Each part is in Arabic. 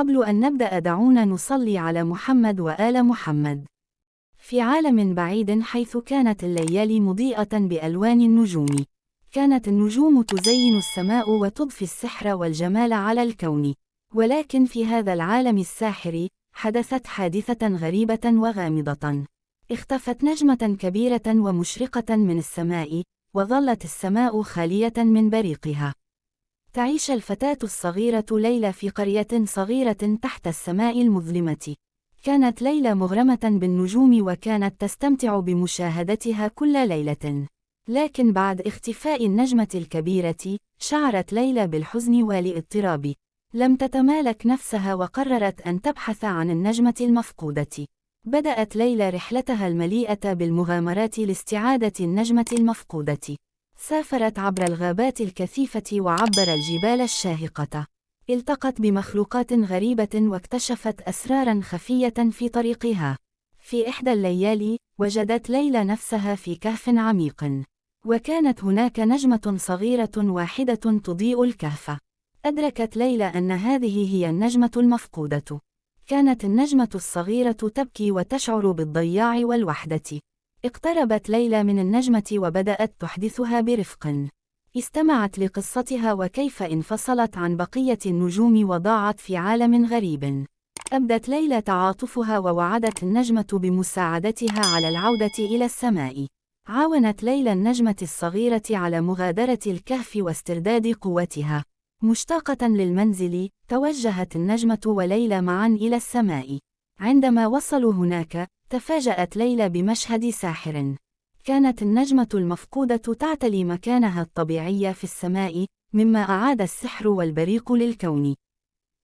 قبل أن نبدأ دعونا نصلي على محمد وآل محمد. في عالم بعيد حيث كانت الليالي مضيئة بألوان النجوم، كانت النجوم تزين السماء وتضفي السحر والجمال على الكون. ولكن في هذا العالم الساحر حدثت حادثة غريبة وغامضة. اختفت نجمة كبيرة ومشرقة من السماء، وظلت السماء خالية من بريقها. تعيش الفتاة الصغيرة ليلى في قرية صغيرة تحت السماء المظلمة. كانت ليلى مغرمة بالنجوم وكانت تستمتع بمشاهدتها كل ليلة. لكن بعد اختفاء النجمة الكبيرة، شعرت ليلى بالحزن والاضطراب. لم تتمالك نفسها وقررت أن تبحث عن النجمة المفقودة. بدأت ليلى رحلتها المليئة بالمغامرات لاستعادة النجمة المفقودة. سافرت عبر الغابات الكثيفة وعبر الجبال الشاهقة. التقت بمخلوقات غريبة واكتشفت أسراراً خفية في طريقها. في إحدى الليالي، وجدت ليلى نفسها في كهف عميق. وكانت هناك نجمة صغيرة واحدة تضيء الكهف. أدركت ليلى أن هذه هي النجمة المفقودة. كانت النجمة الصغيرة تبكي وتشعر بالضياع والوحدة. اقتربت ليلى من النجمة وبدأت تحدثها برفق. استمعت لقصتها وكيف انفصلت عن بقية النجوم وضاعت في عالم غريب. أبدت ليلى تعاطفها ووعدت النجمة بمساعدتها على العودة إلى السماء. عاونت ليلى النجمة الصغيرة على مغادرة الكهف واسترداد قوتها. مشتاقة للمنزل، توجهت النجمة وليلى معا إلى السماء. عندما وصلوا هناك، تفاجأت ليلى بمشهد ساحر. كانت النجمة المفقودة تعتلي مكانها الطبيعي في السماء، مما أعاد السحر والبريق للكون.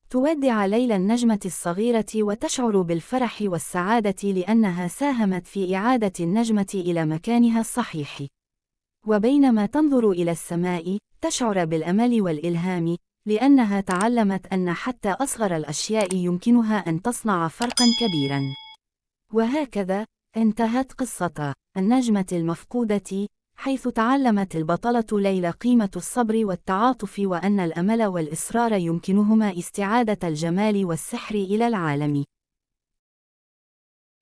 تودع ليلى النجمة الصغيرة وتشعر بالفرح والسعادة لأنها ساهمت في إعادة النجمة إلى مكانها الصحيح. وبينما تنظر إلى السماء، تشعر بالأمل والإلهام، لأنها تعلمت أن حتى أصغر الأشياء يمكنها أن تصنع فرقاً كبيراً. وهكذا انتهت قصة النجمة المفقودة، حيث تعلمت البطلة ليلى قيمة الصبر والتعاطف وأن الأمل والإصرار يمكنهما استعادة الجمال والسحر إلى العالم.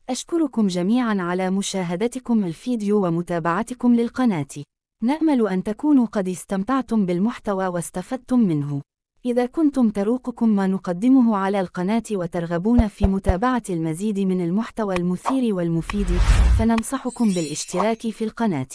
أشكركم جميعا على مشاهدتكم الفيديو ومتابعتكم للقناة. نأمل أن تكونوا قد استمتعتم بالمحتوى واستفدتم منه. إذا كنتم تروقكم ما نقدمه على القناة وترغبون في متابعة المزيد من المحتوى المثير والمفيد، فننصحكم بالاشتراك في القناة.